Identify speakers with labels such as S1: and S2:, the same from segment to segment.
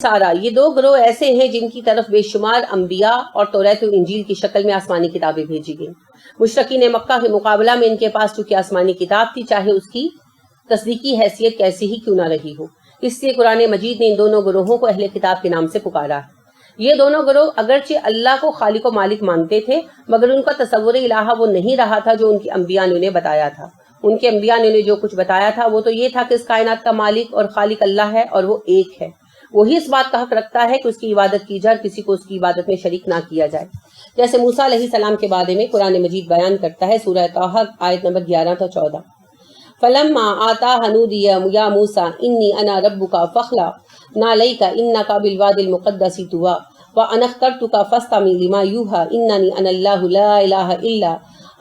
S1: سارا، یہ دو گروہ ایسے ہیں جن کی طرف بے شمار انبیاء اور توریت و انجیل کی شکل میں آسمانی کتابیں بھیجی گئیں۔ مشرکین مکہ کے مقابلہ میں ان کے پاس چونکہ آسمانی کتاب تھی، چاہے اس کی تصدیقی حیثیت کیسی ہی کیوں نہ رہی ہو، اس لیے قرآن مجید نے ان دونوں گروہوں کو اہل کتاب کے نام سے پکارا ہے۔ یہ دونوں گروہ اگرچہ اللہ کو خالق و مالک مانتے تھے، مگر ان کا تصور الہہ وہ نہیں رہا تھا جو ان کی انبیاء نے انہیں بتایا تھا۔ ان کے انبیاء نے انہیں جو کچھ بتایا تھا وہ تو یہ تھا کہ اس کائنات کا مالک اور خالق اللہ ہے اور وہ ایک ہے۔ وہی اس بات کا حق رکھتا ہے کہ اس کی عبادت کی جائے اور کسی کو اس کی عبادت میں شریک نہ کیا جائے۔ جیسے موسیٰ علیہ السلام کے بارے میں قرآن مجید بیان کرتا ہے، سورہ طٰہٰ آیت نمبر 11 تا 14۔ فَلَمَّا آتَاهَا نُودِيَ يَا مُوسَىٰ إِنِّي أَنَا رَبُّكَ فَاخْلَعْ نَعْلَيْكَ إِنَّكَ بِالْوَادِ الْمُقَدَّسِ طُوًى وَأَنَا اخْتَرْتُكَ فَاسْتَمِعْ لِمَا يُوحَىٰ إِنَّنِي أَنَا اللَّهُ لَا إِلَٰهَ إِلَّا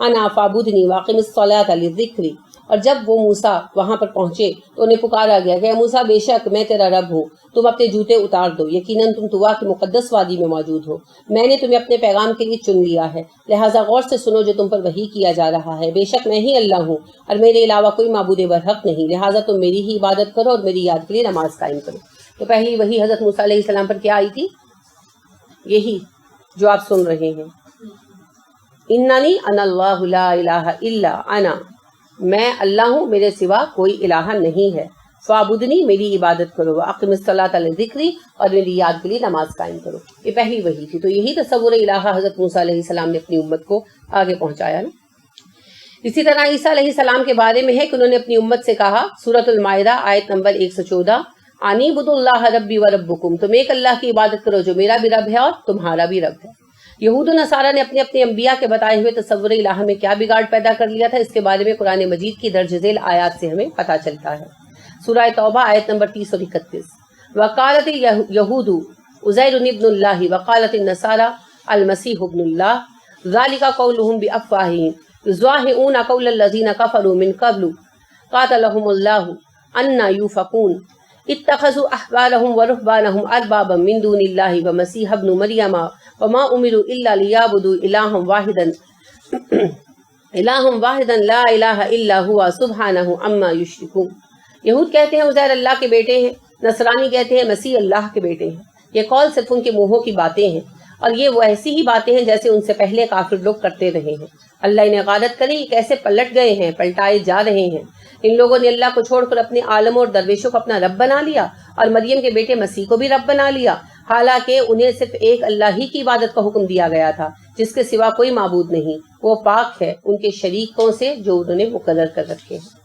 S1: أَنَا فَاعْبُدْنِي وَأَقِمِ الصَّلَاةَ لِلذِّكْرِ۔ اور جب وہ موسیٰ وہاں پر پہنچے تو انہیں پکارا گیا کہ اے موسیٰ، بے شک میں تیرا رب ہوں، تم اپنے جوتے اتار دو، یقیناً تم طویٰ کی مقدس وادی میں موجود ہو، میں نے تمہیں اپنے پیغام کے لیے چن لیا ہے، لہٰذا غور سے سنو جو تم پر وحی کیا جا رہا ہے، بے شک میں ہی اللہ ہوں اور میرے علاوہ کوئی معبود برحق نہیں، لہٰذا تم میری ہی عبادت کرو اور میری یاد کے لیے نماز قائم کرو۔ تو پہلی وحی حضرت موسیٰ علیہ السلام پر کیا آئی تھی؟ یہی جو آپ سن رہے ہیں، اننی انا اللہ لا الہ الا انا، میں اللہ ہوں، میرے سوا کوئی الہ نہیں ہے، فاعبدنی، میری عبادت کرو، واقم الصلاۃ لذکری، اور میری یاد کے لیے نماز قائم کرو۔ یہ پہلی وحی تھی۔ تو یہی تصور الہ حضرت موسیٰ علیہ السلام نے اپنی امت کو آگے پہنچایا نا۔ اسی طرح عیسیٰ علیہ السلام کے بارے میں ہے کہ انہوں نے اپنی امت سے کہا، سورۃ المائدہ آیت نمبر 114، انی اعبدوا اللہ ربی و ربکم، تم ایک اللہ کی عبادت کرو جو میرا بھی رب ہے اور تمہارا بھی رب ہے۔ یہود و نصارہ نے اپنے انبیاء کے بتائے ہوئے تصور الہ میں کیا بگاڑ پیدا کر لیا تھا، اس کے بارے میں قرآن مجید کی درج ذیل آیات سے ہمیں پتہ چلتا ہے۔ سورہ توبہ آیت نمبر 30 اور 31، وقالت یہود عزیر ابن اللہ وقالت النصارى المسیح ابن اللہ ذلک قولهم بافواہہم یضاہئون قول الذین کفروا من قبل قاتلهم اللہ انا یؤفکون اتخذوا احبارهم ورهبانهم اربابا من دون اللہ ومسیح ابن مریم وما امروا الا لیعبدوا الہا واحدا لا الہ الا هو سبحانہ عما یشرکون۔ یہود کہتے ہیں عزیر اللہ کے بیٹے ہیں، نصرانی کہتے ہیں مسیح اللہ کے بیٹے ہیں۔ یہ قول صرف ان کے منہوں کی باتیں ہیں، اور یہ وہ ایسی ہی باتیں ہیں جیسے ان سے پہلے کافر لوگ کرتے رہے ہیں۔ اللہ انہیں غارت کرے، یہ کیسے پلٹ گئے ہیں، پلٹائے جا رہے ہیں۔ ان لوگوں نے اللہ کو چھوڑ کر اپنے عالموں اور درویشوں کو اپنا رب بنا لیا، اور مریم کے بیٹے مسیح کو بھی رب بنا لیا، حالانکہ انہیں صرف ایک اللہ ہی کی عبادت کا حکم دیا گیا تھا جس کے سوا کوئی معبود نہیں، وہ پاک ہے ان کے شریکوں سے جو انہوں نے مقرر کر رکھے ہیں۔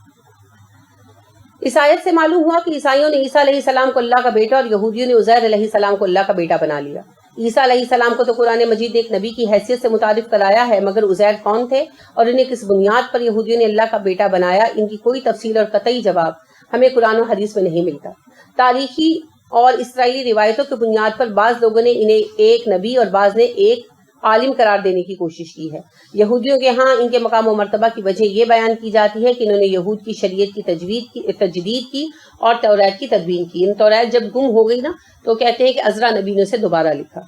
S1: اس آیت سے معلوم ہوا کہ عیسائیوں نے عیسیٰ علیہ السلام کو اللہ کا بیٹا اور یہودیوں نے عزیر علیہ السلام کو اللہ کا بیٹا بنا لیا۔ عیسیٰ علیہ السلام کو تو قرآن مجید ایک نبی کی حیثیت سے متعارف کرایا ہے، مگر عزیر کون تھے اور انہیں کس بنیاد پر یہودیوں نے اللہ کا بیٹا بنایا، ان کی کوئی تفصیل اور قطعی جواب ہمیں قرآن و حدیث میں نہیں ملتا۔ تاریخی اور اسرائیلی روایتوں کی بنیاد پر بعض لوگوں نے انہیں ایک نبی اور بعض نے ایک عالم قرار دینے کی کوشش کی ہے۔ یہودیوں کے ہاں ان کے مقام و مرتبہ کی وجہ یہ بیان کی جاتی ہے کہ انہوں نے یہود کی شریعت کی تجدید کی اور توریت کی تدوین کی۔ ان توریت جب گم ہو گئی نا تو کہتے ہیں کہ عزرا نبی نے اسے دوبارہ لکھا۔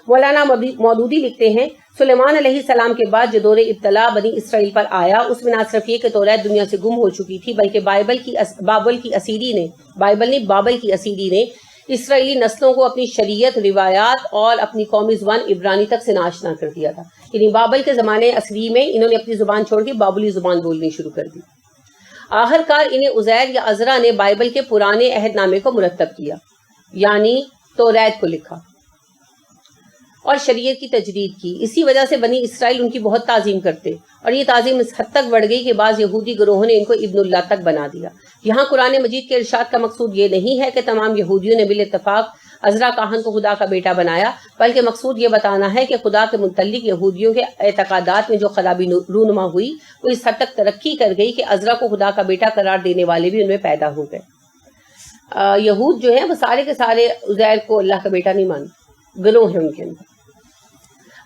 S1: مولانا مودودی لکھتے ہیں، سلیمان علیہ السلام کے بعد جو دور ابتلا بنی اسرائیل پر آیا، اس میں نہ صرف یہ کہ توریت دنیا سے گم ہو چکی تھی، بلکہ بابل کی اسیری نے اسرائیلی نسلوں کو اپنی شریعت، روایات اور اپنی قومی زبان عبرانی تک سے ناشنا کر دیا تھا۔ یعنی بابل کے زمانے عصری میں انہوں نے اپنی زبان چھوڑ کے بابلی زبان بولنی شروع کر دی۔ آخر کار انہیں عزیر یا عزرا نے بائبل کے پرانے عہد نامے کو مرتب کیا، یعنی توریت کو لکھا اور شریعت کی تجدید کی۔ اسی وجہ سے بنی اسرائیل ان کی بہت تعظیم کرتے، اور یہ تعظیم اس حد تک بڑھ گئی کہ بعض یہودی گروہوں نے ان کو ابن اللہ تک بنا دیا۔ یہاں قرآن مجید کے ارشاد کا مقصود یہ نہیں ہے کہ تمام یہودیوں نے بالاتفاق عزرا کاہن کو خدا کا بیٹا بنایا، بلکہ مقصود یہ بتانا ہے کہ خدا کے متعلق یہودیوں کے اعتقادات میں جو خرابی رونما ہوئی وہ اس حد تک ترقی کر گئی کہ عزرا کو خدا کا بیٹا قرار دینے والے بھی ان میں پیدا ہو گئے۔ یہود جو ہیں وہ سارے کے سارے عزیر کو اللہ کا بیٹا نہیں مانتے، گروہ ہیں ان کے اندر۔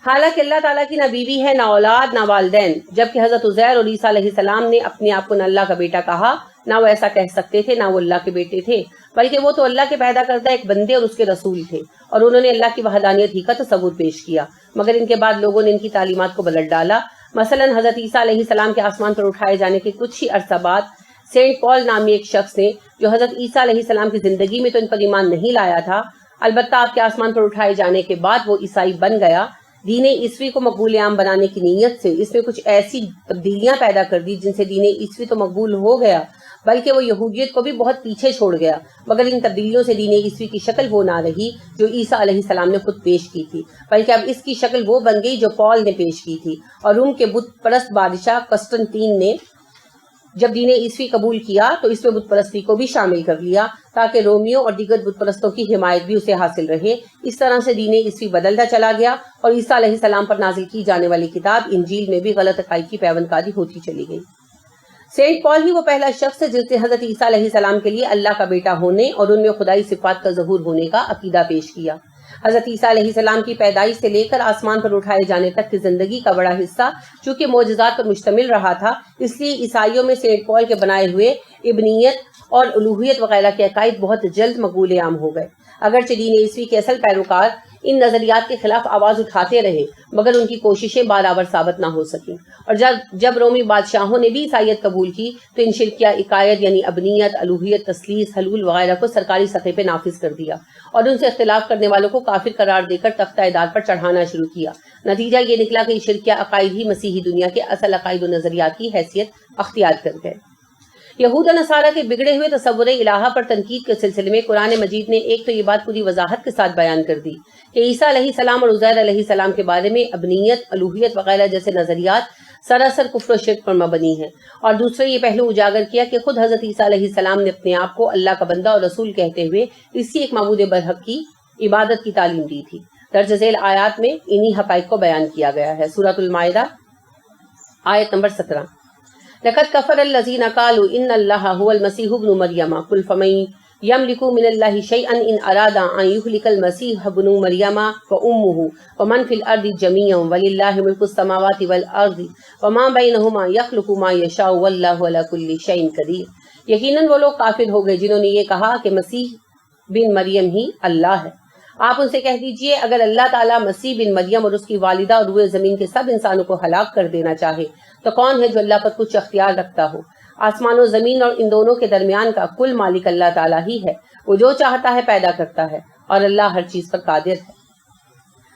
S1: حالانکہ اللہ تعالیٰ کی نہ بیوی ہے، نہ اولاد، نہ والدین، جبکہ حضرت عزیر اور عیسیٰ علیہ السلام نے اپنے آپ کو نہ اللہ کا بیٹا کہا، نہ وہ ایسا کہہ سکتے تھے، نہ وہ اللہ کے بیٹے تھے، بلکہ وہ تو اللہ کے پیدا کردہ ایک بندے اور اس کے رسول تھے، اور انہوں نے اللہ کی وحدانیت ہی کا تصور پیش کیا، مگر ان کے بعد لوگوں نے ان کی تعلیمات کو بدل ڈالا۔ مثلا حضرت عیسیٰ علیہ السلام کے آسمان پر اٹھائے جانے کے کچھ ہی عرصہ بعد سینٹ پال نامی ایک شخص نے جو حضرت عیسیٰ علیہ السلام کی زندگی میں تو ان پر ایمان نہیں لایا تھا، البتہ آپ کے آسمان پر اٹھائے جانے کے بعد وہ عیسائی بن گیا، دین عیسوی کو مقبول عام بنانے کی نیت سے اس میں کچھ ایسی تبدیلیاں پیدا کر دی جن سے دین عیسوی تو مقبول ہو گیا بلکہ وہ یہودیت کو بھی بہت پیچھے چھوڑ گیا، مگر ان تبدیلیوں سے دین عیسوی کی شکل وہ نہ رہی جو عیسیٰ علیہ السلام نے خود پیش کی تھی، بلکہ اب اس کی شکل وہ بن گئی جو پال نے پیش کی تھی۔ اور روم کے بت پرست بادشاہ قسطنطین نے جب دین عیسوی قبول کیا تو اس میں بت پرستی کو بھی شامل کر لیا تاکہ رومیوں اور دیگر بت پرستوں کی حمایت بھی اسے حاصل رہے۔ اس طرح سے دین عیسوی بدلتا چلا گیا اور عیسیٰ علیہ السلام پر نازل کی جانے والی کتاب انجیل میں بھی غلط عقائد کی پیوند کاری ہوتی چلی گئی۔ سینٹ پال ہی وہ پہلا شخص ہے جس نے حضرت عیسیٰ علیہ السلام کے لیے اللہ کا بیٹا ہونے اور ان میں خدائی صفات کا ظہور ہونے کا عقیدہ پیش کیا۔ حضرت عیسیٰ علیہ السلام کی پیدائش سے لے کر آسمان پر اٹھائے جانے تک کی زندگی کا بڑا حصہ چونکہ معجزات پر مشتمل رہا تھا، اس لیے عیسائیوں میں سینٹ پال کے بنائے ہوئے ابنیت اور الوہیت وغیرہ کے عقائد بہت جلد مقبول عام ہو گئے۔ اگرچہ دین عیسوی کے اصل پیروکار ان نظریات کے خلاف آواز اٹھاتے رہے مگر ان کی کوششیں برابر ثابت نہ ہو سکیں، اور جب رومی بادشاہوں نے بھی عیسائیت قبول کی تو ان شرکیہ عقائد یعنی ابنیت، الوہیت، تثلیث، حلول وغیرہ کو سرکاری سطح پہ نافذ کر دیا اور ان سے اختلاف کرنے والوں کو کافر قرار دے کر تختہ اعداد پر چڑھانا شروع کیا۔ نتیجہ یہ نکلا کہ یہ شرکیہ عقائد ہی مسیحی دنیا کے اصل عقائد و نظریات کی حیثیت اختیار کر گئے۔ یہود و نصارہ کے بگڑے ہوئے تصور الہہ پر تنقید کے سلسلے میں قرآن مجید نے ایک تو یہ بات پوری وضاحت کے ساتھ بیان کر دی کہ عیسیٰ علیہ السلام اور عزیر علیہ السلام کے بارے میں ابنیت، الوہیت وغیرہ جیسے نظریات سراسر کفر و شرک پر مبنی ہیں، اور دوسرے یہ پہلو اجاگر کیا کہ خود حضرت عیسیٰ علیہ السلام نے اپنے آپ کو اللہ کا بندہ اور رسول کہتے ہوئے اسی ایک معبود برحق کی عبادت کی تعلیم دی تھی۔ درج ذیل آیات میں انہی حقائق کو بیان کیا گیا ہے۔ سورۃ المائدہ آیت نمبر 17۔ لقد كفر الذين قالوا ان الله هو المسيح ابن مريم قل فمن يملك من الله شيئا ان اراد ان يهلك المسيح ابن مريم وامه ومن في الارض جميعا ولله ملك السماوات والارض وما بينهما يخلق ما يشاء والله على كل شيء قدير۔ یقیناً وہ لوگ کافر ہو گئے جنہوں نے یہ کہا کہ مسیح بن مریم ہی اللہ ہے۔ آپ ان سے کہہ دیجئے اگر اللہ تعالیٰ مسیح بن مریم اور اس کی والدہ اور روئے زمین کے سب انسانوں کو ہلاک کر دینا چاہے تو کون ہے جو اللہ پر کچھ اختیار رکھتا ہو؟ آسمان و زمین اور ان دونوں کے درمیان کا کل مالک اللہ تعالیٰ ہی ہے، وہ جو چاہتا ہے پیدا کرتا ہے اور اللہ ہر چیز پر قادر ہے۔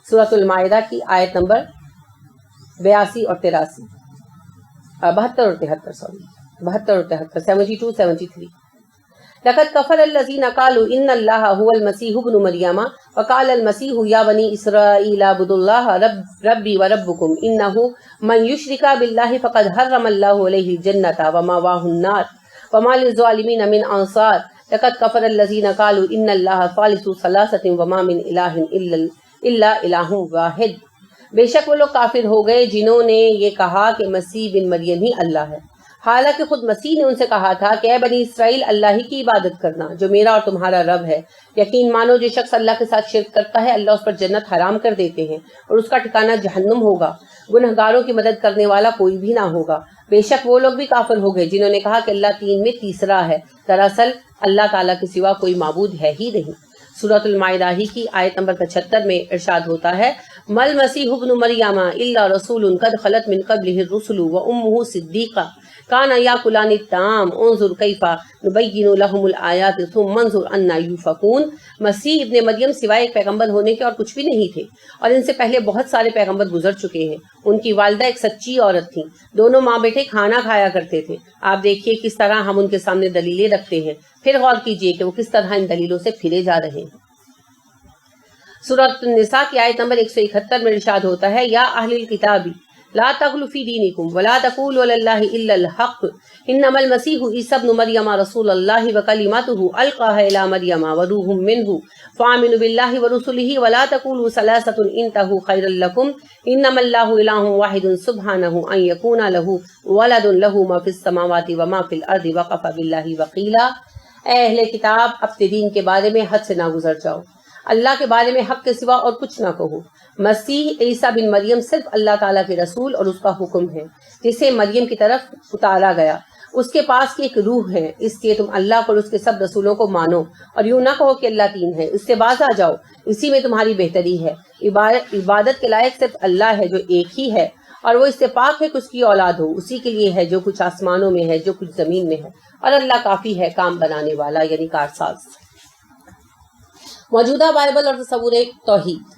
S1: سورۃ المائدہ کی آیت نمبر 82 اور 83، 72 اور 73، 72 73۔ لقد كفر الذين قالوا ان الله هو المسيح ابن مريم وقال المسيح يا بني اسرائيل اعبدوا الله ربي وربكم انه من يشرك بالله فقد حرم الله عليه الجنة ومأواه النار وما للظالمين من انصار لقد كفر الذين قالوا ان الله ثالث ثلاثة وما من اله الا اله واحد۔ بے شک وہ لوگ کافر ہو گئے جنہوں نے یہ کہا کہ مسیح بن مریم ہی اللہ ہے، حالانکہ خود مسیح نے ان سے کہا تھا کہ اے بنی اسرائیل اللہ ہی کی عبادت کرنا جو میرا اور تمہارا رب ہے۔ یقین مانو جو شخص اللہ کے ساتھ شرک کرتا ہے اللہ اس پر جنت حرام کر دیتے ہیں اور اس کا ٹھکانہ جہنم ہوگا، گنہگاروں کی مدد کرنے والا کوئی بھی نہ ہوگا۔ بے شک وہ لوگ بھی کافر ہو گئے جنہوں نے کہا کہ اللہ تین میں تیسرا ہے، دراصل اللہ تعالیٰ کے سوا کوئی معبود ہے ہی نہیں۔ سورۃ المائدہ ہی کی آیت نمبر 75 میں ارشاد ہوتا ہے مل مسیح ابن مریم الا رسول قد خلت من قبلہ الرسل وامہ صدیقہ کانا یاکلان الطعام انظر کیف نبین لہم الآیات ثم انظر انا یوفکون۔ مسیح ابن مریم سوائے ایک پیغمبر ہونے کے اور کچھ بھی نہیں تھے، اور ان سے پہلے بہت سارے پیغمبر گزر چکے ہیں۔ ان کی والدہ ایک سچی عورت تھیں، دونوں ماں بیٹے کھانا کھایا کرتے تھے۔ آپ دیکھیے کس طرح ہم ان کے سامنے دلیلیں رکھتے ہیں، پھر غور کیجئے کہ وہ کس طرح ان دلیلوں سے پھرے جا رہے ہیں۔ سورۃ النساء کی آیت نمبر 171 میں ارشاد ہوتا ہے یا اہل الکتاب لا تغلوا فی دینکم ولا تقولوا علی اللہ الا الحق انما المسیح عیسی ابن مریم رسول اللہ وکلمتہ القاها الی مریم وروح منہ فآمنوا باللہ ورسلہ ولا تقولوا ثلاثۃ انتہوا خیرا لکم انما اللہ الہ واحد سبحانہ ان یکون لہ ولد لہ ما فی السماوات وما فی الارض وکفی باللہ وکیلا۔ اے اہل کتاب اپنے دین کے بارے میں حد سے نہ گزر جاؤ، اللہ کے بارے میں حق کے سوا اور کچھ نہ کہو۔ مسیح عیسیٰ بن مریم صرف اللہ تعالیٰ کے رسول اور اس کا حکم ہے جسے مریم کی طرف اتارا گیا، اس کے پاس کی ایک روح ہے، اس لیے تم اللہ اور اس کے سب رسولوں کو مانو اور یوں نہ کہو کہ اللہ تین ہے، اس سے باز آ جاؤ، اسی میں تمہاری بہتری ہے۔ عبادت کے لائق صرف اللہ ہے جو ایک ہی ہے اور وہ اس سے پاک ہے کہ اس کی اولاد ہو. اسی کے لیے ہے جو کچھ آسمانوں میں ہے جو کچھ زمین میں ہے, اور اللہ کافی ہے کام بنانے والا یعنی کارساز. موجودہ بائبل اور تصور توحید.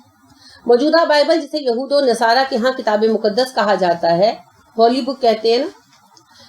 S1: موجودہ بائبل جسے یہود و نصارہ کے ہاں کتاب مقدس کہا جاتا ہے, ہولی بک کہتے ہیں نا,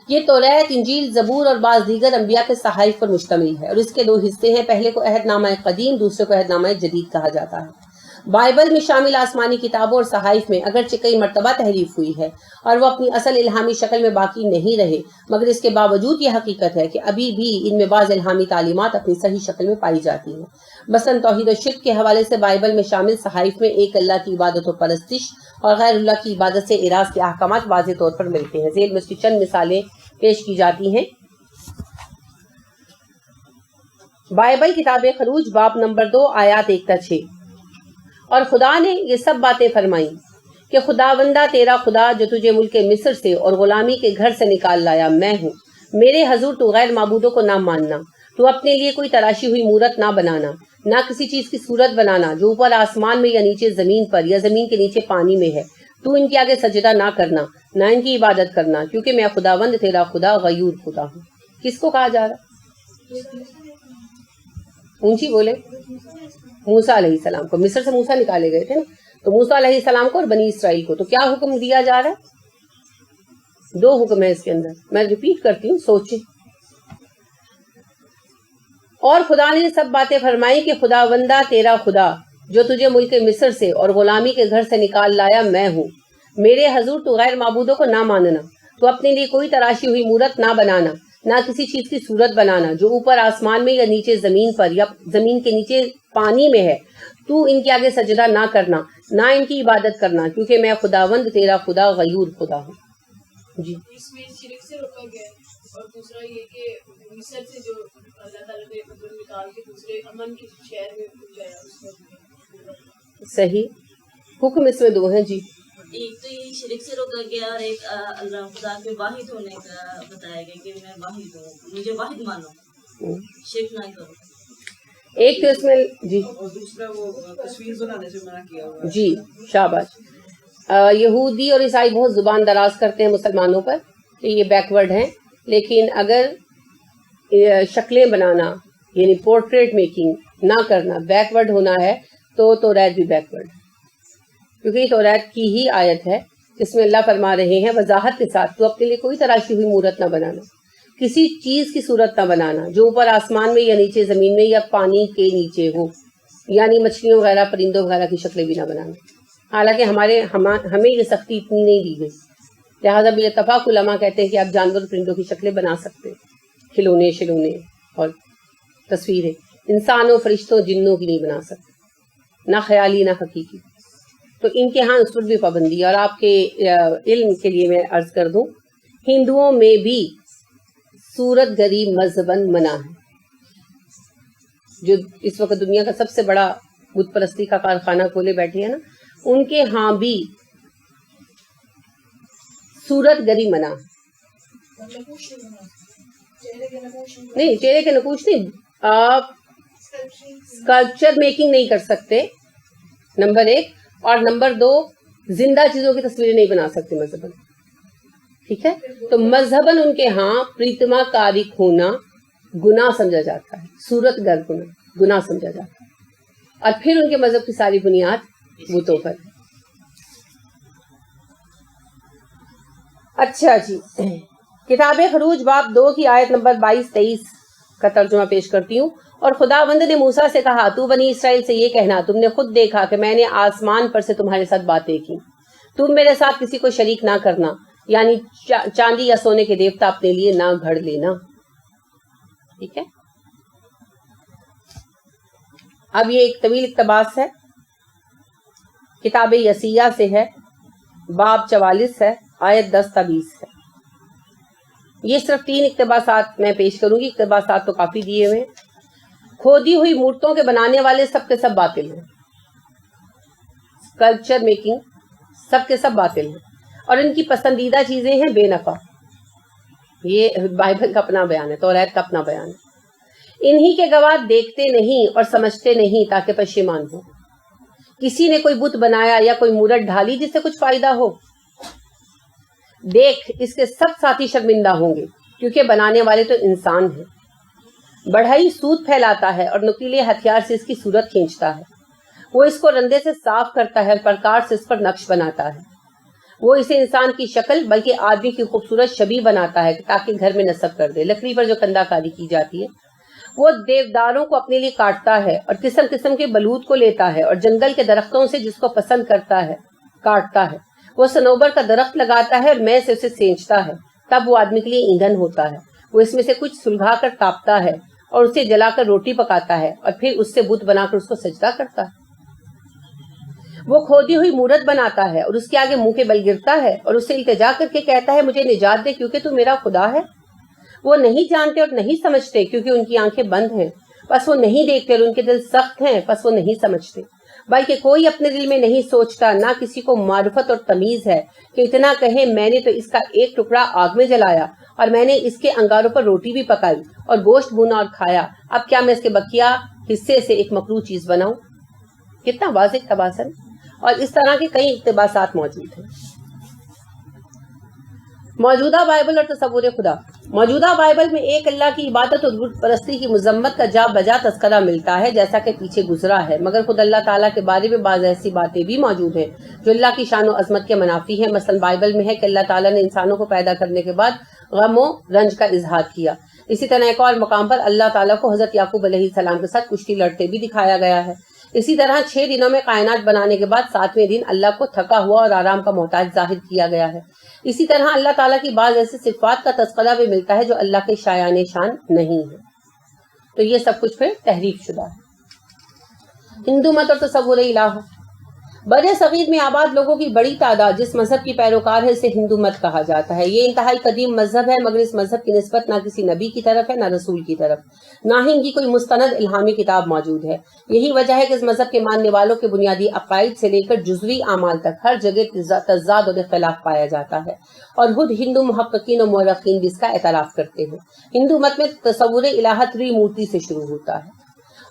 S1: یہ توریت, انجیل, زبور اور بعض دیگر انبیاء کے صحائف پر مشتمل ہے, اور اس کے 2 حصے ہیں. پہلے کو عہد نامہ قدیم, دوسرے کو عہد نامہ جدید کہا جاتا ہے. بائبل میں شامل آسمانی کتابوں اور صحائف میں اگرچہ کئی مرتبہ تحریف ہوئی ہے اور وہ اپنی اصل الہامی شکل میں باقی نہیں رہے, مگر اس کے باوجود یہ حقیقت ہے کہ ابھی بھی ان میں بعض الہامی تعلیمات اپنی صحیح شکل میں پائی جاتی ہیں. مثلاً توحید و شرک کے حوالے سے بائبل میں شامل صحائف میں ایک اللہ کی عبادت و پرستش اور غیر اللہ کی عبادت سے اعراض کے احکامات واضح طور پر ملتے ہیں. ذیل میں اس کی چند مثالیں پیش کی جاتی ہیں. بائبل کتاب خروج باب نمبر 2 آیات 1 تا 6. اور خدا نے یہ سب باتیں فرمائیں کہ خداوندہ تیرا خدا جو تجھے ملک مصر سے اور غلامی کے گھر سے نکال لایا میں ہوں. میرے حضور تو غیر معبودوں کو نہ ماننا, تو اپنے لیے کوئی تراشی ہوئی مورت نہ بنانا, نہ کسی چیز کی صورت بنانا جو اوپر آسمان میں یا نیچے زمین پر یا زمین کے نیچے پانی میں ہے. تو ان کے آگے سجدہ نہ کرنا, نہ ان کی عبادت کرنا, کیونکہ میں خداوند تیرا خدا غیور خدا ہوں. کس کو کہا جا رہا؟ اونچی بولے. موسیٰ علیہ السلام کو. مصر سے موسیٰ نکالے گئے تھے نا, تو موسیٰ علیہ السلام کو اور بنی اسرائیل کو. تو کیا حکم دیا جا رہا ہے؟ 2 حکم ہے اس کے اندر, میں ریپیٹ کرتی ہوں, سوچیں. اور خدا نے سب باتیں فرمائی کہ خداوندہ تیرا خدا جو تجھے ملک مصر سے اور غلامی کے گھر سے نکال لایا میں ہوں. میرے حضور تو غیر معبودوں کو نہ ماننا, تو اپنے لیے کوئی تراشی ہوئی مورت نہ بنانا, نہ کسی چیز کی صورت بنانا جو اوپر آسمان میں یا نیچے زمین پر یا زمین کے نیچے پانی میں ہے. تو ان کے آگے سجدہ نہ کرنا, نہ ان کی عبادت کرنا, کیونکہ میں خداوند تیرا خدا غیور خدا ہوں. جی,
S2: اس میں شرک سے روکا گیا ہے, اور دوسرا یہ کہ مصر سے جو اللہ تعالیٰ نے نکال کے دوسرے امن کے شہر میں پہنچایا, اس میں
S1: صحیح حکم اس میں 2 ہیں. جی,
S3: ایک تو یہ شرک سے روکا گیا, اور ایک اللہ خدا کے واحد ہونے کا بتایا گیا کہ میں واحد ہوں, مجھے واحد مانو, شرک نہ کرو.
S1: ایک تو اس میں جی,
S2: اور دوسرا وہ تصویر بنانے سے منع کیا ہوا ہے.
S1: جی شاباش. یہودی اور عیسائی بہت زبان دراز کرتے ہیں مسلمانوں پر کہ یہ بیکورڈ ہیں, لیکن اگر شکلیں بنانا یعنی پورٹریٹ میکنگ نہ کرنا بیکورڈ ہونا ہے تو توریت بھی بیکورڈ ہے, کیونکہ یہ توریت کی ہی آیت ہے جس میں اللہ فرما رہے ہیں وضاحت کے ساتھ, تو اپنے لیے کوئی تراشی ہوئی مورت نہ بنانا, کسی چیز کی صورت نہ بنانا جو اوپر آسمان میں یا نیچے زمین میں یا پانی کے نیچے ہو, یعنی مچھلیوں وغیرہ پرندوں وغیرہ کی شکلیں بھی نہ بنانا. حالانکہ ہمیں یہ سختی اتنی نہیں دی گئی, لہٰذا بالاتفاق علماء کہتے ہیں کہ آپ جانور پرندوں کی شکلیں بنا سکتے, کھلونے شلونے اور تصویریں. انسانوں, فرشتوں, جنوں کی نہیں بنا سکتے, نہ خیالی نہ حقیقی. تو ان کے ہاں اس پر بھی پابندی. اور آپ کے علم کے لیے میں عرض کر دوں, ہندوؤں میں بھی صورت گری مذہباً منع ہے. جو اس وقت دنیا کا سب سے بڑا بت پرستی کا کارخانہ کھولے بیٹھے ہیں نا, ان کے ہاں بھی صورت گری منع ہے. نہیں, چہرے کے نقوش نہیں, آپ اسکلپچر میکنگ نہیں کر سکتے, نمبر 1. اور نمبر 2, زندہ چیزوں کی تصویریں نہیں بنا سکتے مذہباً. ٹھیک ہے, تو مذہباً ان کے ہاں پریتما کارک ہونا گناہ سمجھا جاتا ہے, صورت گر گناہ سمجھا جاتا ہے, اور پھر ان کے مذہب کی ساری بنیاد بتوں پر ہے. اچھا جی, کتاب خروج باب 2 کی آیت نمبر 22-23 کا ترجمہ پیش کرتی ہوں. اور خداوند نے موسیٰ سے کہا, تو بنی اسرائیل سے یہ کہنا, تم نے خود دیکھا کہ میں نے آسمان پر سے تمہارے ساتھ باتیں کی, تم میرے ساتھ کسی کو شریک نہ کرنا, یعنی چاندی یا سونے کے دیوتا اپنے لیے نہ گھڑ لینا. ٹھیک ہے, اب یہ ایک طویل اقتباس ہے, کتاب یسیہ سے ہے, باب 44 ہے, آیت 10 تا 20 ہے. یہ صرف 3 اقتباسات میں پیش کروں گی, اقتباسات تو کافی دیے ہوئے. کھودی ہوئی مورتوں کے بنانے والے سب کے سب باطل ہیں, اسکلپچر میکنگ سب کے سب باطل ہیں, اور ان کی پسندیدہ چیزیں ہیں بے نفع. یہ بائبل کا اپنا بیان ہے, توریت کا اپنا بیان ہے. انہی کے گواہ دیکھتے نہیں اور سمجھتے نہیں تاکہ پشیمان ہو. کسی نے کوئی بت بنایا یا کوئی مورت ڈھالی جس سے کچھ فائدہ ہو, دیکھ اس کے سب ساتھی شرمندہ ہوں گے کیونکہ بنانے والے تو انسان ہیں. بڑھئی سود پھیلاتا ہے اور نکیلے ہتھیار سے اس کی صورت کھینچتا ہے. وہ اس کو رندے سے صاف کرتا ہے اور پرکار سے اس پر نقش بناتا ہے. وہ اسے انسان کی شکل بلکہ آدمی کی خوبصورت شبیہ بناتا ہے تاکہ گھر میں نصب کر دے. لکڑی پر جو کندہ کاری کی جاتی ہے وہ دیوداروں کو اپنے لیے کاٹتا ہے اور قسم قسم کے بلوط کو لیتا ہے اور جنگل کے درختوں سے جس کو پسند کرتا ہے کاٹتا ہے. وہ صنوبر کا درخت لگاتا ہے اور میں سے اسے سینچتا ہے. تب وہ آدمی کے لیے ایندھن ہوتا ہے. وہ اس میں سے کچھ سلگھا کر تاپتا ہے اور اسے جلا کر روٹی پکاتا ہے اور پھر اس سے بت بنا کر اس کو سجدہ کرتا ہے. وہ کھودی ہوئی مورت بناتا ہے اور اس کے آگے منہ کے بل گرتا ہے اور اسے التجا کر کے کہتا ہے مجھے نجات دے کیونکہ تو میرا خدا ہے. وہ نہیں جانتے اور نہیں سمجھتے کیونکہ ان کی آنکھیں بند ہیں. بس وہ نہیں دیکھتے اور ان کے دل سخت ہیں. بس وہ نہیں سمجھتے بلکہ کوئی اپنے دل میں نہیں سوچتا. نہ کسی کو معرفت اور تمیز ہے کہ اتنا کہے میں نے تو اس کا ایک ٹکڑا آگ میں جلایا اور میں نے اس کے انگاروں پر روٹی بھی پکائی اور گوشت بھونا اور کھایا. اب کیا میں اس کے بقیہ حصے سے ایک مکروہ چیز بناؤں؟ کتنا واضح تباسن. اور اس طرح کے کئی اقتباسات موجود ہیں. موجودہ بائبل اور تصور خدا. موجودہ بائبل میں ایک اللہ کی عبادت اور بت پرستی کی مذمت کا جا بجا تذکرہ ملتا ہے جیسا کہ پیچھے گزرا ہے. مگر خود اللہ تعالیٰ کے بارے میں بعض ایسی باتیں بھی موجود ہیں جو اللہ کی شان و عظمت کے منافی ہیں. مثلا بائبل میں ہے کہ اللہ تعالیٰ نے انسانوں کو پیدا کرنے کے بعد غم و رنج کا اظہار کیا. اسی طرح ایک اور مقام پر اللہ تعالیٰ کو حضرت یعقوب علیہ السلام کے ساتھ کشتی لڑتے بھی دکھایا گیا ہے. اسی طرح 6 دنوں میں کائنات بنانے کے بعد 7ویں دن اللہ کو تھکا ہوا اور آرام کا محتاج ظاہر کیا گیا ہے. اسی طرح اللہ تعالیٰ کی بعض ایسی صفات کا تذکرہ بھی ملتا ہے جو اللہ کے شایان شان نہیں ہے. تو یہ سب کچھ پھر تحریف شدہ ہے. ہندو مت اور تصور الہ. بر صغیر میں آباد لوگوں کی بڑی تعداد جس مذہب کی پیروکار ہے اسے ہندو مت کہا جاتا ہے. یہ انتہائی قدیم مذہب ہے مگر اس مذہب کی نسبت نہ کسی نبی کی طرف ہے نہ رسول کی طرف. نہ ہی ان کی کوئی مستند الہامی کتاب موجود ہے. یہی وجہ ہے کہ اس مذہب کے ماننے والوں کے بنیادی عقائد سے لے کر جزوی اعمال تک ہر جگہ تضاد اور اختلاف پایا جاتا ہے اور خود ہندو محققین و مورخین بھی اس کا اعتراف کرتے ہیں. ہندو مت میں تصور الہ تری مورتی سے شروع ہوتا ہے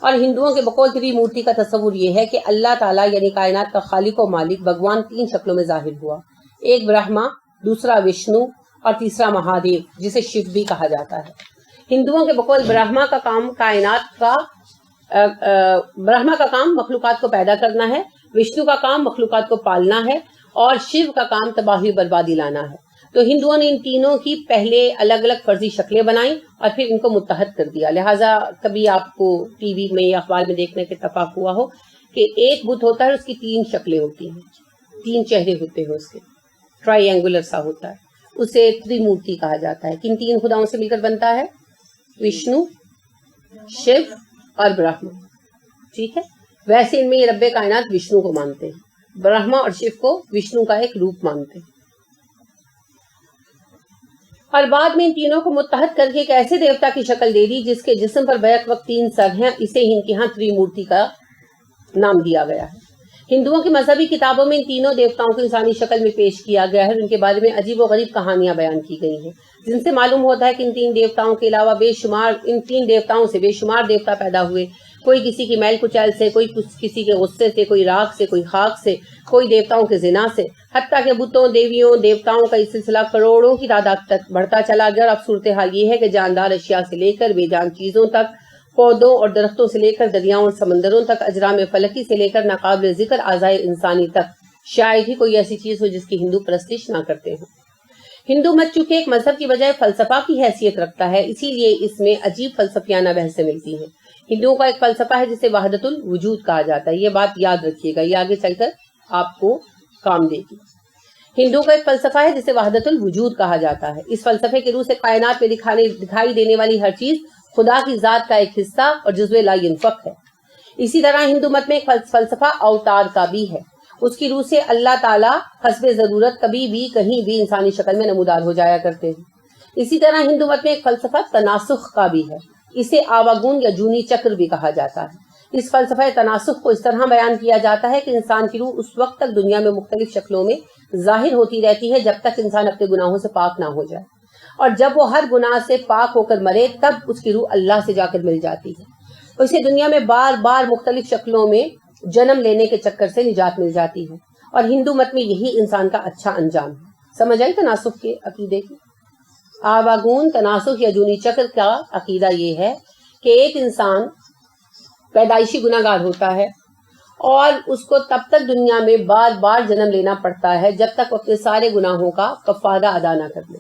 S1: اور ہندوؤں کے بقول تری مورتی کا تصور یہ ہے کہ اللہ تعالیٰ یعنی کائنات کا خالق و مالک بھگوان 3 شکلوں میں ظاہر ہوا. ایک برہما، دوسرا وشنو اور تیسرا مہادیو جسے شیو بھی کہا جاتا ہے. ہندوؤں کے بقول برہما کا کام مخلوقات کو پیدا کرنا ہے، وشنو کا کام مخلوقات کو پالنا ہے اور شیو کا کام تباہی بربادی لانا ہے. تو ہندوؤں نے ان تینوں کی پہلے الگ الگ فرضی شکلیں بنائیں اور پھر ان کو متحد کر دیا. لہٰذا کبھی آپ کو ٹی وی میں یا اخبار میں دیکھنے کے اتفاق ہوا ہو کہ ایک بت ہوتا ہے اس کی 3 شکلیں ہوتی ہیں، 3 چہرے ہوتے ہیں، اس کے ٹرائی اینگولر سا ہوتا ہے. اسے تری مورتی کہا جاتا ہے. کن 3 خداؤں سے مل کر بنتا ہے؟ وشنو، شیو اور برہما. ٹھیک ہے. ویسے ان میں یہ رب کائنات وشنو کو مانتے ہیں، برہما اور شیو کو وشنو کا ایک روپ مانتے ہیں. اور بعد میں ان تینوں کو متحد کر کے ایک ایسے دیوتا کی شکل دے دی جس کے جسم پر بیک وقت 3 سر ہیں. اسے ان کے ہاں تری مورتی کا نام دیا گیا ہے. ہندوؤں کی مذہبی کتابوں میں ان تینوں دیوتاؤں کو انسانی شکل میں پیش کیا گیا ہے. ان کے بارے میں عجیب و غریب کہانیاں بیان کی گئی ہیں جن سے معلوم ہوتا ہے کہ ان 3 دیوتاؤں کے علاوہ ان 3 دیوتاؤں سے بے شمار دیوتا پیدا ہوئے. کوئی کسی کی میل کچیل سے، کوئی کسی کے غصے سے، کوئی راکھ سے، کوئی خاک سے، کوئی دیوتاؤں کے زنا سے، حتیٰ کہ بتوں، دیویوں، دیوتاؤں کا یہ سلسلہ کروڑوں کی تعداد تک بڑھتا چلا گیا. اور اب صورتحال یہ ہے کہ جاندار اشیاء سے لے کر بے جان چیزوں تک، پودوں اور درختوں سے لے کر دریاؤں اور سمندروں تک، اجرام فلکی سے لے کر ناقابل ذکر اعضائے انسانی تک شاید ہی کوئی ایسی چیز ہو جس کی ہندو پرستش نہ کرتے ہوں. ہندو مت چونکہ ایک مذہب کی بجائے فلسفہ کی حیثیت رکھتا ہے اسی لیے اس میں عجیب فلسفیانہ بحثیں ملتی ہیں. ہندوؤں کا ایک فلسفہ ہے جسے وحدت الوجود کہا جاتا ہے. یہ بات یاد رکھیے گا، یہ آگے چل کر آپ کو کام دے گی. ہندوؤں کا ایک فلسفہ ہے جسے وحدت الوجود کہا جاتا ہے. اس فلسفے کے روح سے کائنات میں دکھائی دینے والی ہر چیز خدا کی ذات کا ایک حصہ اور جزو لا ینفک ہے. اسی طرح ہندو مت میں ایک فلسفہ اوتار کا بھی ہے. اس کی روح سے اللہ تعالیٰ حسب ضرورت کبھی بھی کہیں بھی انسانی شکل میں نمودار ہو جایا کرتے ہیں. اسی طرح ہندو مت میں ایک فلسفہ تناسخ کا بھی ہے. اسے آواگون یا جونی چکر بھی کہا جاتا ہے. اس فلسفہ تناسخ کو اس طرح بیان کیا جاتا ہے کہ انسان کی روح اس وقت تک دنیا میں مختلف شکلوں میں ظاہر ہوتی رہتی ہے جب تک انسان اپنے گناہوں سے پاک نہ ہو جائے، اور جب وہ ہر گناہ سے پاک ہو کر مرے تب اس کی روح اللہ سے جا کر مل جاتی ہے. اسے دنیا میں بار بار مختلف شکلوں میں جنم لینے کے چکر سے نجات مل جاتی ہے. اور ہندو مت میں یہی انسان کا اچھا انجام ہے. سمجھ آئی تناسخ کے عقیدے کی؟ آواگون تناسخ یا جونی چکر کا عقیدہ یہ ہے کہ ایک انسان پیدائشی گناہ گار ہوتا ہے اور اس کو تب تک دنیا میں بار بار جنم لینا پڑتا ہے جب تک وہ اپنے سارے گناہوں کا کفارہ ادا نہ کر لے.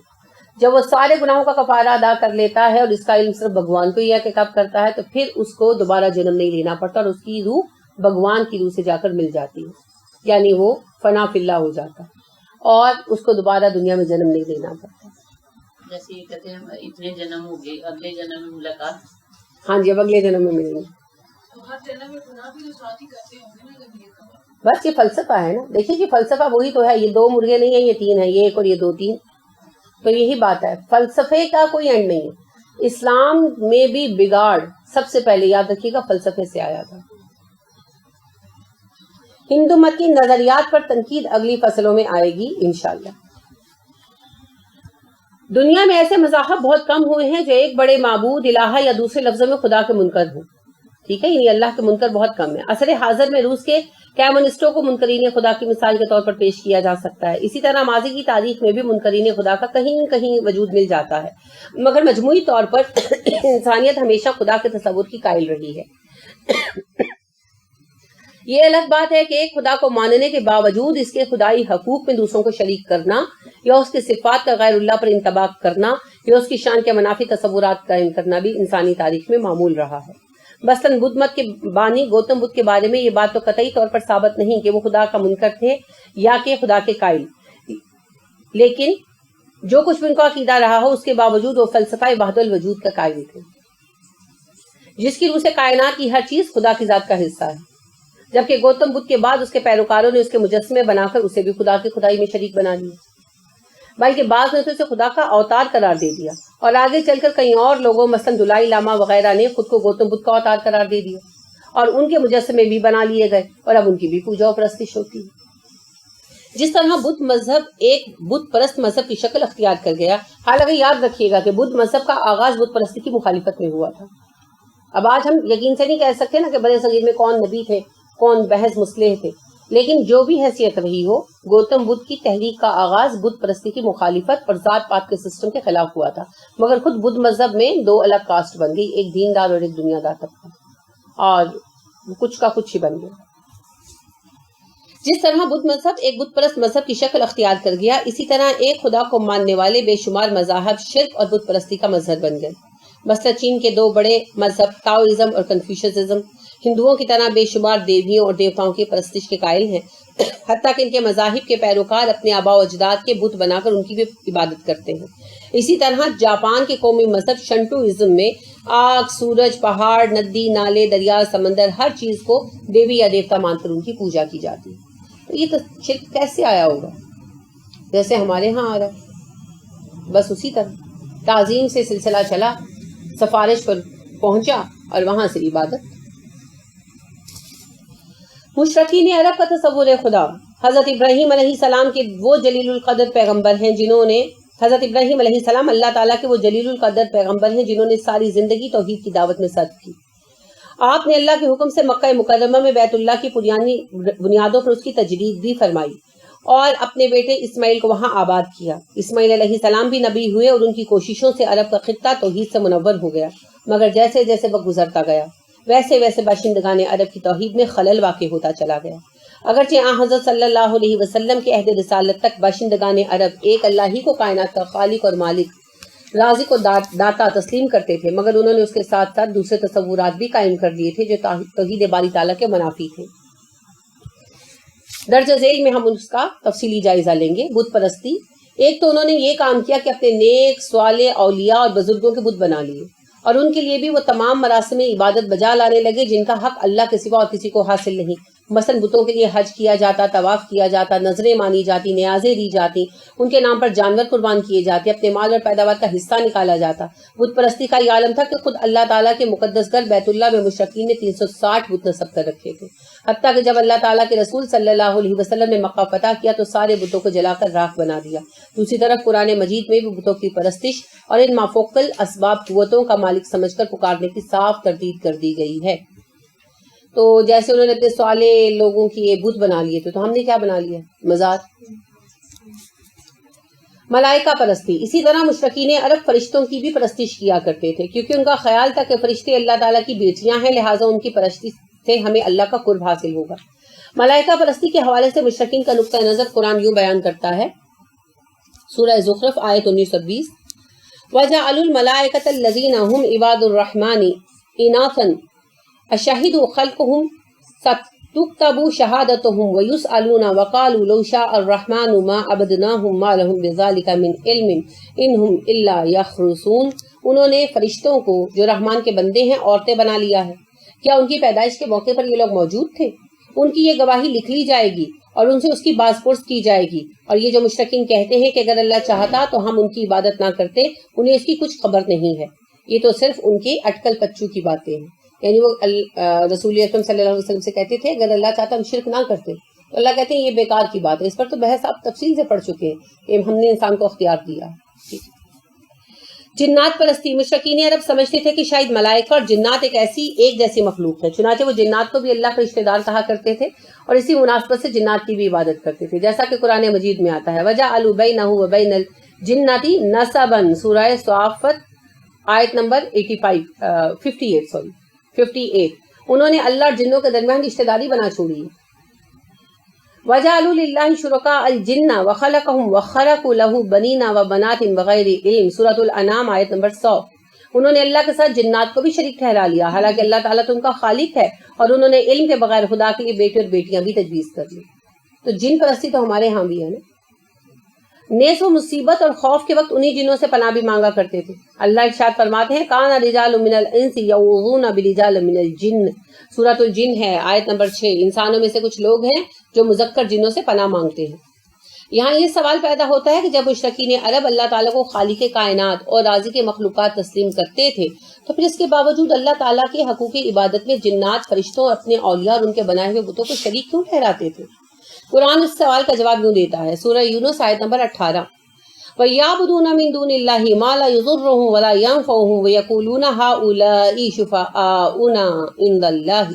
S1: جب وہ سارے گناہوں کا کفارہ ادا کر لیتا ہے اور اس کا علم صرف بھگوان کو ہی ہے کہ کب کرتا ہے, تو پھر اس کو دوبارہ جنم نہیں لینا پڑتا اور اس کی روح بھگوان کی روح سے جا کر مل جاتی ہے, یعنی وہ فنا فی اللہ ہو جاتا ہے اور اس کو دوبارہ دنیا میں جنم نہیں لینا پڑتا.
S3: جیسے یہ کہتے ہیں اتنے جنم ہو گئے, اگلے جنم میں ملاقات.
S1: ہاں جی, اب اگلے جنم میں ملیں گے. بس یہ فلسفہ ہے نا, دیکھیے کہ فلسفہ وہی تو ہے, یہ 2 مرغے نہیں ہیں, یہ 3 ہیں, یہ 1 اور یہ 2 3. تو یہی بات ہے, فلسفے کا کوئی اینڈ نہیں ہے. اسلام میں بھی بگاڑ سب سے پہلے یاد رکھیے گا فلسفے سے آیا تھا. ہندو مت کی نظریات پر تنقید اگلی فصلوں میں آئے گی انشاءاللہ. دنیا میں ایسے مذاہب بہت کم ہوئے ہیں جو ایک بڑے معبود الہ یا دوسرے لفظوں میں خدا کے منکر ہوں. ٹھیک ہے, یعنی اللہ کے منکر بہت کم ہے. عصر حاضر میں روس کے کمیونسٹوں کو منکرین خدا کی مثال کے طور پر پیش کیا جا سکتا ہے. اسی طرح ماضی کی تاریخ میں بھی منکرین خدا کا کہیں کہیں وجود مل جاتا ہے, مگر مجموعی طور پر انسانیت ہمیشہ خدا کے تصور کی قائل رہی ہے. یہ الگ بات ہے کہ ایک خدا کو ماننے کے باوجود اس کے خدائی حقوق میں دوسروں کو شریک کرنا یا اس کے صفات کا غیر اللہ پر انطباق کرنا یا اس کی شان کے منافی تصورات قائم کرنا بھی انسانی تاریخ میں معمول رہا ہے. مثلاً بدھ مت کے بانی گوتم بدھ کے بارے میں یہ بات تو قطعی طور پر ثابت نہیں کہ وہ خدا کا منکر تھے یا کہ خدا کے قائل, لیکن جو کچھ بھی ان کا عقیدہ رہا ہو اس کے باوجود وہ فلسفہ وحدت الوجود کا قائل تھے, جس کی روح سے کائنات کی ہر چیز خدا کی ذات کا حصہ ہے. جبکہ گوتم بدھ کے بعد اس کے پیروکاروں نے اس کے مجسمے بنا کر اسے بھی خدا کی خدائی میں شریک بنا لیا, بلکہ بعض نے تو اسے خدا کا اوتار قرار دے دیا, اور آگے چل کر کئی اور لوگوں مثلا دلائی لاما وغیرہ نے خود کو گوتم بدھ کا اوتار قرار دے دیا اور ان کے مجسمے بھی بنا لیے گئے اور اب ان کی بھی پوجا و پرستش ہوتی ہے. جس طرح بدھ مذہب ایک بت پرست مذہب کی شکل اختیار کر گیا, حالانکہ یاد رکھیے گا کہ بدھ مذہب کا آغاز بت پرستی کی مخالفت میں ہوا تھا. اب آج ہم یقین سے نہیں کہہ سکتے نا کہ بڑے صغیر میں کون نبی تھے کون بحث مصلح تھے, لیکن جو بھی حیثیت رہی ہو, گوتم بدھ کی تحریک کا آغاز بت پرستی کی مخالفت اور ذات پات کے سسٹم کے خلاف ہوا تھا, مگر خود بدھ مذہب میں 2 الگ کاسٹ بن گئی, ایک دیندار اور ایک دنیا دار طبقہ, اور کچھ کا کچھ ہی بن گیا. جس طرح بدھ مذہب ایک بت پرست مذہب کی شکل اختیار کر گیا, اسی طرح ایک خدا کو ماننے والے بے شمار مذاہب شرک اور بت پرستی کا مظہر بن گئے. مثلا چین کے 2 بڑے مذہب تاؤازم اور کنفیوشزم ہندوؤں کی طرح بے شمار دیویوں اور دیوتاؤں کی پرستش کے قائل ہیں, حتیٰ کہ ان کے مذاہب کے پیروکار اپنے آباء و اجداد کے بت بنا کر ان کی بھی عبادت کرتے ہیں. اسی طرح جاپان کے قومی مذہب شنٹوازم میں آگ, سورج, پہاڑ, ندی, نالے, دریا, سمندر ہر چیز کو دیوی یا دیوتا مان کر ان کی پوجا کی جاتی ہے. تو یہ تو شرک کیسے آیا ہوگا, جیسے ہمارے ہاں آ رہا ہے, بس اسی طرح تعظیم سے سلسلہ چلا, سفارش پر پہنچا اور وہاں سے عبادت. مشرکین عرب کا تصور خدا. حضرت ابراہیم علیہ السلام کے وہ جلیل القدر پیغمبر ہیں جنہوں نے حضرت ابراہیم علیہ السلام اللہ تعالیٰ کے وہ جلیل القدر پیغمبر ہیں جنہوں نے ساری زندگی توحید کی دعوت میں صرف کی. آپ نے اللہ کے حکم سے مکہ مکرمہ میں بیت اللہ کی بنیادوں پر اس کی تجدید بھی فرمائی اور اپنے بیٹے اسماعیل کو وہاں آباد کیا. اسماعیل علیہ السلام بھی نبی ہوئے اور ان کی کوششوں سے عرب کا خطہ توحید سے منور ہو گیا, مگر جیسے جیسے وقت گزرتا گیا ویسے ویسے باشندگان عرب کی توحید میں خلل واقع ہوتا چلا گیا. اگرچہ حضرت صلی اللہ علیہ وسلم کے عہد رسالت تک باشندگان عرب ایک اللہ ہی کو کائنات کا خالق اور مالک رازق اور داتا تسلیم کرتے تھے, مگر انہوں نے اس کے ساتھ ساتھ دوسرے تصورات بھی قائم کر دیے تھے جو توحید باری تعالیٰ کے منافی تھے. درج ذیل میں ہم اس کا تفصیلی جائزہ لیں گے. بت پرستی, ایک تو انہوں نے یہ کام کیا کہ اپنے نیک صالح اولیاء اور بزرگوں کے بت بنا لیے اور ان کے لیے بھی وہ تمام مراسم عبادت بجا لانے لگے جن کا حق اللہ کے سوا اور کسی کو حاصل نہیں. مثلا بتوں کے لیے حج کیا جاتا, طواف کیا جاتا, نظریں مانی جاتی, نیازیں دی جاتی, ان کے نام پر جانور قربان کیے جاتے, اپنے مال اور پیداوار کا حصہ نکالا جاتا. بت پرستی کا یہ عالم تھا کہ خود اللہ تعالیٰ کے مقدس گھر بیت اللہ میں مشرکین نے 360 بت نصب کر رکھے تھے, حتیٰ کہ جب اللہ تعالیٰ کے رسول صلی اللہ علیہ وسلم نے مکہ فتح کیا تو سارے بتوں کو جلا کر راکھ بنا دیا. دوسری طرف قرآن مجید میں بھی بتوں کی پرستش اور ان مافوقل اسباب قوتوں کا مالک سمجھ کر پکارنے کی صاف تردید کر دی گئی ہے. تو جیسے انہوں نے اپنے صالح لوگوں کی یہ بت بنا لیے تھے, تو ہم نے کیا بنا لیا؟ مزار. ملائکہ پرستی، اسی طرح مشرکین عرب فرشتوں کی بھی پرستش کیا کرتے تھے، کیونکہ ان کا خیال تھا کہ فرشتے اللہ تعالیٰ کی بیٹیاں ہیں، لہٰذا ان کی پرستی سے ہمیں اللہ کا قرب حاصل ہوگا۔ ملائکہ پرستی کے حوالے سے مشرکین کا نقطہ نظر قرآن یوں بیان کرتا ہے، سورہ زخرف آیت 19-20، وَجَعَلُوا الْمَلَائِكَةَ الَّذِينَ هُمْ عِبَادُ الرَّحْمَنِ إِنَاثًا أَشَهِدُوا خَلْقَهُمْ سَتُكْتَبُ شَهَادَتُهُمْ وَيُسْأَلُونَ وَقَالُوا لَوْ شَاءَ الرَّحْمَنُ مَا عَبَدْنَاهُمْ مَا لَهُمْ بِذَلِكَ مِنْ عِلْمٍ إِنْ هُمْ إِلَّا يَخْرُصُونَ۔ انہوں نے فرشتوں کو جو رحمان کے بندے ہیں عورتیں بنا لیا ہے، کیا ان کی پیدائش کے موقع پر یہ لوگ موجود تھے؟ ان کی یہ گواہی لکھ لی جائے گی اور ان سے اس کی باز پرس کی جائے گی، اور یہ جو مشرکین کہتے ہیں کہ اگر اللہ چاہتا تو ہم ان کی عبادت نہ کرتے، انہیں اس کی کچھ خبر نہیں ہے، یہ تو صرف ان کے اٹکل پچو کی باتیں ہیں۔ یعنی وہ رسول اکرم صلی اللہ علیہ وسلم سے کہتے تھے اگر اللہ چاہتا ہم شرک نہ کرتے، تو اللہ کہتے ہیں یہ بیکار کی بات ہے، اس پر تو بحث آپ تفصیل سے پڑھ چکے ہیں کہ ہم نے انسان کو اختیار دیا۔ جنات پرستی، مشرکین عرب سمجھتے تھے کہ شاید ملائکہ اور جنات ایک جیسی مخلوق ہے، چنانچہ وہ جنات کو بھی اللہ کے رشتہ دار کہا کرتے تھے اور اسی مناسبت سے جنات کی بھی عبادت کرتے تھے، جیسا کہ قرآن مجید میں آتا ہے وَجَعَلُوا بَيْنَهُ وَبَيْنَ الْجِنَّةِ نَسَبًا، سورہ صافت آیت نمبر 58۔ انہوں نے اللہ اور جنوں کے درمیان رشتہ داری بنا چھوڑی ہے۔ وَجَعَلُوا لِلَّهِ شُرَكَاءَ الْجِنَّ وَخَلَقَهُمْ وَخَرَقُوا لَهُ بَنِينَ وَبَنَاتٍ بِغَيْرِ علم، سورۃ الانعام آیت نمبر 100۔ انہوں نے اللہ کے ساتھ جنات کو بھی شریک ٹھہرا لیا، حالانکہ اللہ تعالیٰ تو ان کا خالق ہے، اور انہوں نے علم کے بغیر خدا کے لیے بیٹے اور بیٹیاں بھی تجویز کر لی۔ تو جن پرستی تو ہمارے ہاں بھی ہے نا۔ نیز وہ مصیبت اور خوف کے وقت انہی جنوں سے پناہ بھی مانگا کرتے تھے۔ اللہ ارشاد فرماتے ہیں کان رجال من الانس یعوذون برجال من الجن، سورۃ الجن ہے آیت نمبر 6۔ انسانوں میں سے کچھ لوگ ہیں جو مذکر جنوں سے پناہ مانگتے ہیں۔ یہاں یہ سوال پیدا ہوتا ہے کہ جب مشرکین عرب اللہ تعالیٰ کو خالق کائنات اور رازق مخلوقات تسلیم کرتے تھے، تو پھر اس کے باوجود اللہ تعالیٰ کے حقوق عبادت میں جنات، فرشتوں اور اپنے اولیاء اور ان کے بنائے ہوئے بتوں کو شریک کیوں ٹھہراتے تھے؟ قرآن اس سوال کا جواب یوں دیتا ہے، سورہ یونس آیت نمبر 18، وَيَعْبُدُونَ مِن دُونِ اللَّهِ مَا لَا يَضُرُّهُمْ وَلَا يَنفَعُهُمْ وَيَقُولُونَ هَؤُلَاءِ شُفَعَاؤُنَا عِندَ اللَّهِ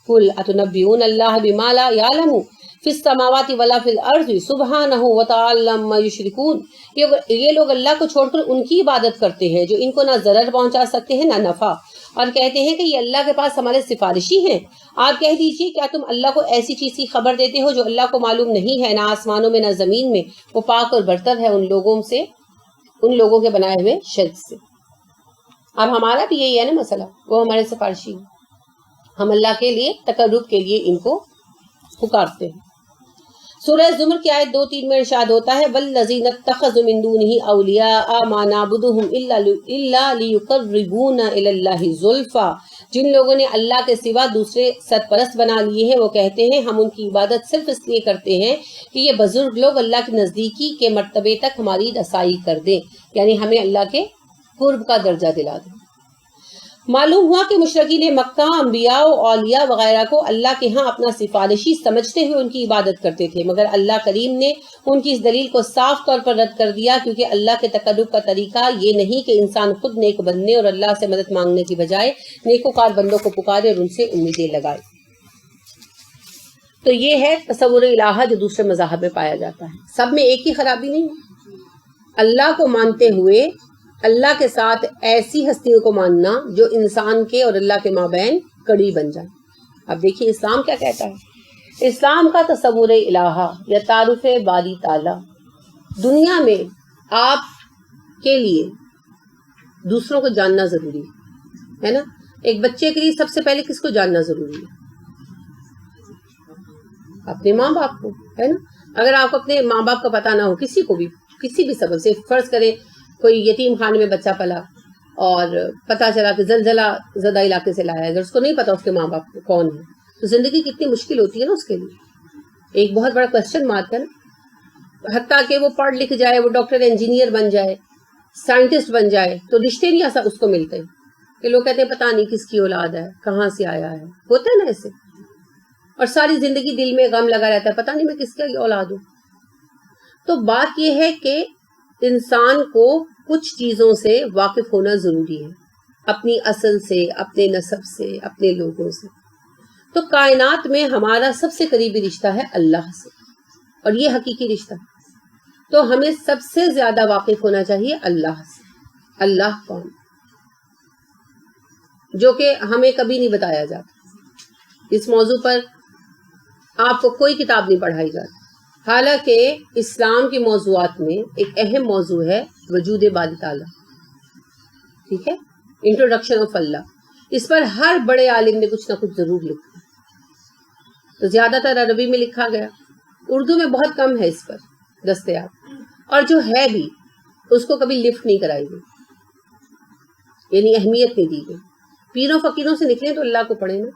S1: قُلْ أَتُنَبِّئُونَ اللَّهَ بِمَا لَا يَعْلَمُ فِي السَّمَاوَاتِ وَلَا فِي الْأَرْضِ سُبْحَانَهُ وَتَعَالَى عَمَّا يُشْرِكُونَ۔ یہ لوگ اللہ کو چھوڑ کر ان کی عبادت کرتے ہیں جو ان کو نہ ضرر پہنچا سکتے ہیں نہ نفع، اور کہتے ہیں کہ یہ اللہ کے پاس ہمارے سفارشی ہیں۔ آپ کہہ دیجئے کیا تم اللہ کو ایسی چیز کی خبر دیتے ہو جو اللہ کو معلوم نہیں ہے، نہ آسمانوں میں نہ زمین میں، وہ پاک اور برتر ہے ان لوگوں کے بنائے ہوئے شرک سے۔ اب ہمارا بھی یہی ہے نا مسئلہ، وہ ہمارے سفارشی ہیں، ہم اللہ کے لیے تقرب کے لیے ان کو پکارتے ہیں۔ سورہ زمر کی آیت 2-3 میں ارشاد ہوتا ہے وَالَّذِينَ اتَّخَذُوا مِن دُونِهِ أَوْلِيَاءَ مَا نَعْبُدُهُمْ إِلَّا لِيُقَرِّبُونَ إِلَى اللَّهِ زُلْفَىٰ، جن لوگوں نے اللہ کے سوا دوسرے سرپرست بنا لیے ہیں، وہ کہتے ہیں ہم ان کی عبادت صرف اس لیے کرتے ہیں کہ یہ بزرگ لوگ اللہ کی نزدیکی کے مرتبے تک ہماری رسائی کر دیں، یعنی ہمیں اللہ کے قرب کا درجہ دلا دیں۔ معلوم ہوا کہ مشرکین مکہ انبیاء و اولیاء وغیرہ کو اللہ کے ہاں اپنا سفارشی سمجھتے ہوئے ان کی عبادت کرتے تھے، مگر اللہ کریم نے ان کی اس دلیل کو صاف طور پر رد کر دیا، کیونکہ اللہ کے تقرب کا طریقہ یہ نہیں کہ انسان خود نیک بننے اور اللہ سے مدد مانگنے کی بجائے نیکوکار بندوں کو پکارے اور ان سے امیدیں لگائے۔ تو یہ ہے تصور الہہ جو دوسرے مذاہب میں پایا جاتا ہے۔ سب میں ایک ہی خرابی نہیں ہے، اللہ کو مانتے ہوئے اللہ کے ساتھ ایسی ہستیوں کو ماننا جو انسان کے اور اللہ کے مابین کڑی بن جائے۔ اب دیکھیے اسلام کیا کہتا ہے۔ اسلام کا تصور الہہ یا تعارف باری تعالی، دنیا میں آپ کے لیے دوسروں کو جاننا ضروری ہے نا۔ ایک بچے کے لیے سب سے پہلے کس کو جاننا ضروری ہے؟ اپنے ماں باپ کو، ہے نا۔ اگر آپ اپنے ماں باپ کا پتہ نہ ہو، کسی کو بھی کسی بھی سبب سے، فرض کریں کوئی یتیم خانے میں بچہ پلا اور پتہ چلا کہ زلزلہ زدہ علاقے سے لایا ہے، اگر اس کو نہیں پتا اس کے ماں باپ کون ہے، تو زندگی کتنی مشکل ہوتی ہے نا اس کے لیے۔ ایک بہت بڑا کوشچن مارک ہے نا۔ حتیٰ کہ وہ پڑھ لکھ جائے، وہ ڈاکٹر انجینئر بن جائے، سائنٹسٹ بن جائے، تو رشتے نہیں ایسا اس کو ملتے کہ لوگ کہتے ہیں پتہ نہیں کس کی اولاد ہے، کہاں سے آیا ہے، ہوتا ہے نا ایسے، اور ساری زندگی دل میں غم لگا رہتا ہے پتہ نہیں میں کس کی اولاد ہوں۔ تو بات یہ ہے کہ انسان کو کچھ چیزوں سے واقف ہونا ضروری ہے، اپنی اصل سے، اپنے نسب سے، اپنے لوگوں سے۔ تو کائنات میں ہمارا سب سے قریبی رشتہ ہے اللہ سے، اور یہ حقیقی رشتہ۔ تو ہمیں سب سے زیادہ واقف ہونا چاہیے اللہ سے. اللہ کون، جو کہ ہمیں کبھی نہیں بتایا جاتا. اس موضوع پر آپ کو کوئی کتاب نہیں پڑھائی جاتی. حالانکہ اسلام کے موضوعات میں ایک اہم موضوع ہے وجود باری تعالیٰ. ٹھیک ہے، انٹروڈکشن آف اللہ. اس پر ہر بڑے عالم نے کچھ نہ کچھ ضرور لکھا. تو زیادہ تر عربی میں لکھا گیا، اردو میں بہت کم ہے اس پر دستیاب، اور جو ہے بھی اس کو کبھی لفٹ نہیں کرائی گئی، یعنی اہمیت نہیں دی گئی. پیروں فقیروں سے نکلیں تو اللہ کو پڑھیں نا.